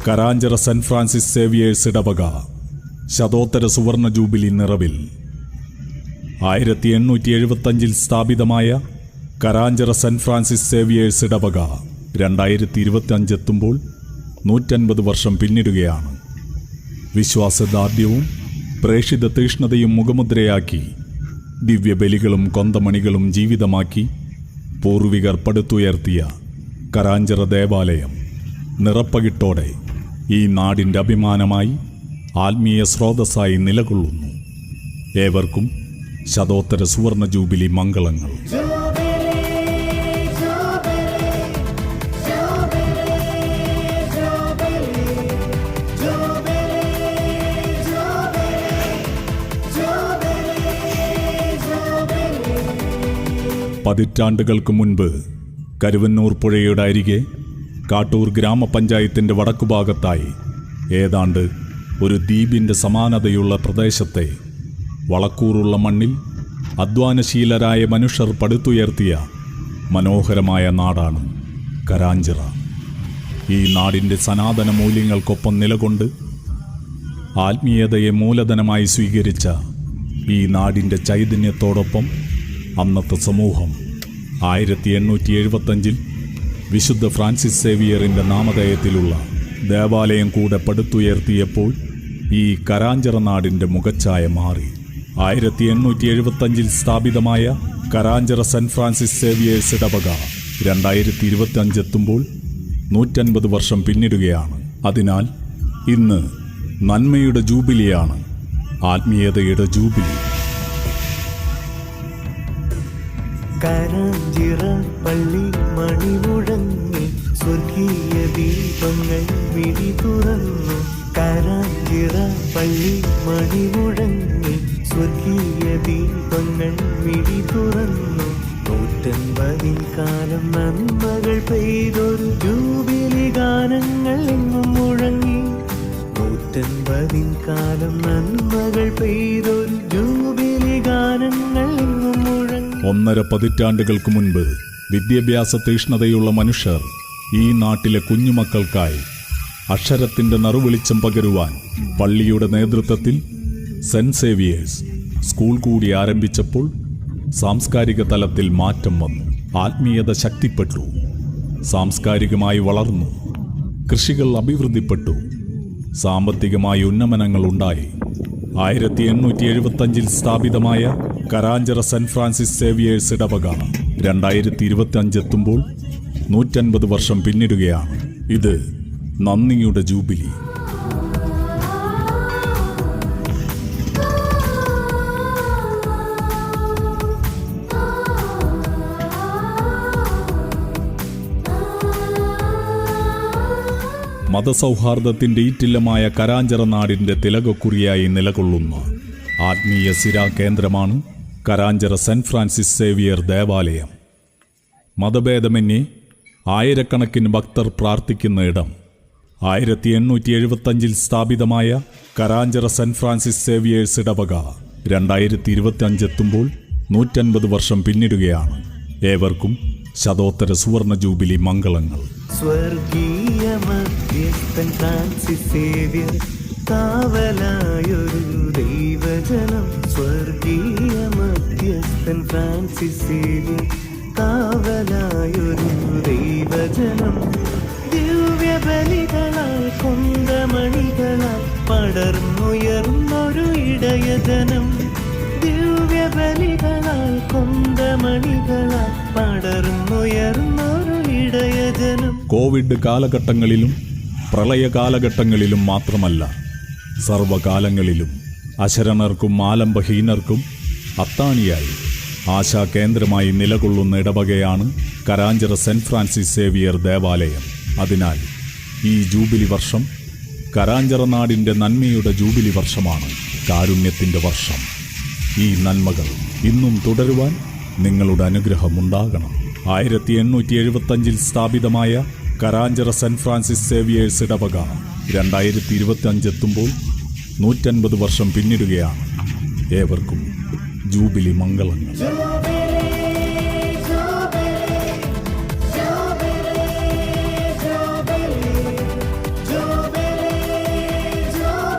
Karanchira saint Francis Xavier's ഇടവക ശതോത്തര സുവർണ jubilee നിറവിൽ 1875 സ്ഥാപിതമായ കരാഞ്ചിറ സെന്റ് ഫ്രാൻസിസ് സേവിയേഴ്സ് ഇടവക 2025 എത്തുമ്പോൾ 150 വർഷം പിന്നിടുകയാണ്. വിശ്വാസദാർഢ്യവും പ്രേക്ഷിത തീഷ്ണതയും മുഖമുദ്രയാക്കി ദിവ്യബലികളും കൊന്തമണികളും ജീവിതമാക്കി പൂർവികർ പടുത്തുയർത്തിയ കരാഞ്ചിറ ദേവാലയം നിറപ്പകിട്ടോടെ ഈ നാടിൻ്റെ അഭിമാനമായി ആത്മീയ സ്രോതസ്സായി നിലകൊള്ളുന്നു. ഏവർക്കും ശതോത്തര സുവർണ ജൂബിലി മംഗളങ്ങൾ. പതിറ്റാണ്ടുകൾക്ക് മുൻപ് കരുവന്നൂർ പുഴയുടെ അരികെ കാട്ടൂർ ഗ്രാമപഞ്ചായത്തിൻ്റെ വടക്കുഭാഗത്തായി ഏതാണ്ട് ഒരു ദ്വീപിൻ്റെ സമാനതയുള്ള പ്രദേശത്തെ വളക്കൂറുള്ള മണ്ണിൽ അധ്വാനശീലരായ മനുഷ്യർ പടുത്തുയർത്തിയ മനോഹരമായ നാടാണ് കരാഞ്ചിറ. ഈ നാടിൻ്റെ സനാതന മൂല്യങ്ങൾക്കൊപ്പം നിലകൊണ്ട് ആത്മീയതയെ മൂലധനമായി സ്വീകരിച്ച ഈ നാടിൻ്റെ ചൈതന്യത്തോടൊപ്പം അന്നത്തെ സമൂഹം 1875 വിശുദ്ധ ഫ്രാൻസിസ് സേവിയറിൻ്റെ നാമധേയത്തിലുള്ള ദേവാലയം കൂടെ പടുത്തുയർത്തിയപ്പോൾ ഈ കരാഞ്ചിറ നാടിൻ്റെ മുഖച്ഛായ മാറി. 1875 സ്ഥാപിതമായ കരാഞ്ചിറ സെന്റ് ഫ്രാൻസിസ് സേവിയേഴ്സ് ഇടവക 2025 എത്തുമ്പോൾ 150 വർഷം പിന്നിടുകയാണ്. അതിനാൽ ഇന്ന് നന്മയുടെ ജൂബിലിയാണ്, ആത്മീയതയുടെ ജൂബിലി. കരാഞ്ചിറ പള്ളി മണി മുഴങ്ങി സ്വർഗീയ ദീപങ്ങൾ വിഴി തുറന്നു. കരാഞ്ചിറ പള്ളി മണി മുഴങ്ങി സ്വർഗീയ ദീപങ്ങൾ വിഴി തുറന്നു. 150 കാലം നന്മകൾ പെയ്തൊരു ജൂബിലി ഗാനങ്ങൾ എങ്ങും മുഴങ്ങി. 150 കാലം നന്മകൾ പെയ്തൊരു ജൂബിലി ഗാനങ്ങൾ എങ്ങും മുഴങ്ങി. 1.5 പതിറ്റാണ്ടുകൾക്ക് മുൻപ് വിദ്യാഭ്യാസ തീഷ്ണതയുള്ള മനുഷ്യർ ഈ നാട്ടിലെ കുഞ്ഞുമക്കൾക്കായി അക്ഷരത്തിൻ്റെ നറുവെളിച്ചം പകരുവാൻ പള്ളിയുടെ നേതൃത്വത്തിൽ സെന്റ് സേവിയേഴ്സ് സ്കൂൾ കൂടി ആരംഭിച്ചപ്പോൾ സാംസ്കാരിക തലത്തിൽ മാറ്റം വന്നു. ആത്മീയത ശക്തിപ്പെട്ടു, സാംസ്കാരികമായി വളർന്നു, കൃഷികൾ അഭിവൃദ്ധിപ്പെട്ടു, സാമ്പത്തികമായി ഉന്നമനങ്ങൾ ഉണ്ടായി. 1875 സ്ഥാപിതമായ കരാഞ്ചിറ സെന്റ് ഫ്രാൻസിസ് സേവിയേഴ്സ് ഇടവക 2025 എത്തുമ്പോൾ 150 വർഷം പിന്നിടുകയാണ്. ഇത് നന്ദിയുടെ ജൂബിലി. മതസൗഹാർദ്ദത്തിൻ്റെ ഈറ്റില്ലമായ കരാഞ്ചിറ നാടിൻ്റെ തിലകക്കുറിയായി നിലകൊള്ളുന്ന ആത്മീയ സിരാ കേന്ദ്രമാണ് കരാഞ്ചിറ സെന്റ് ഫ്രാൻസിസ് സേവിയർ ദേവാലയം. മതഭേദമന്യേ ആയിരക്കണക്കിന് ഭക്തർ പ്രാർത്ഥിക്കുന്ന ഇടം. 1875 സ്ഥാപിതമായ കരാഞ്ചിറ സെന്റ് ഫ്രാൻസിസ് സേവിയേഴ്സ് ഇടവക 2025 എത്തുമ്പോൾ 150 വർഷം പിന്നിടുകയാണ്. ഏവർക്കും ശതോത്തര സുവർണ ജൂബിലി മംഗളങ്ങൾ. സ്വർഗീയ മധ്യസ്ഥൻ ഫ്രാൻസിസ് സേവിയർ കാവലായൊരു ദൈവജനം. സ്വർഗീയ മധ്യസ്ഥൻ ഫ്രാൻസിസ് സേവിയർ കാവലായൊരു ദൈവജനം. ദിവ്യബലികളാൽ കൊന്തമണികളാൽ പടർന്നുയർന്നൊരു ഇടയജനം. ദിവ്യബലികളാൽ കൊന്തമണികളാൽ പടർന്നുയർന്നൊരു ഇടയജനം. കോവിഡ് കാലഘട്ടങ്ങളിലും പ്രളയ കാലഘട്ടങ്ങളിലും മാത്രമല്ല, സർവകാലങ്ങളിലും അശരണർക്കും ആലംബഹീനർക്കും അത്താണിയായി ആശാകേന്ദ്രമായി നിലകൊള്ളുന്ന ഇടവകയാണ് കരാഞ്ചിറ സെന്റ് ഫ്രാൻസിസ് സേവിയർ ദേവാലയം. അതിനാൽ ഈ ജൂബിലി വർഷം കരാഞ്ചിറ നാടിൻ്റെ നന്മയുടെ ജൂബിലി വർഷമാണ്, കാരുണ്യത്തിൻ്റെ വർഷം. ഈ നന്മകൾ ഇന്നും തുടരുവാൻ നിങ്ങളുടെ അനുഗ്രഹമുണ്ടാകണം. 1875 സ്ഥാപിതമായ കരാഞ്ചിറ സെന്റ് ഫ്രാൻസിസ് സേവിയേഴ്സ് ഇടവക 2025 എത്തുമ്പോൾ 150 വർഷം പിന്നിടുകയാണ്. ഏവർക്കും ജൂബിലി മംഗളങ്ങൾ.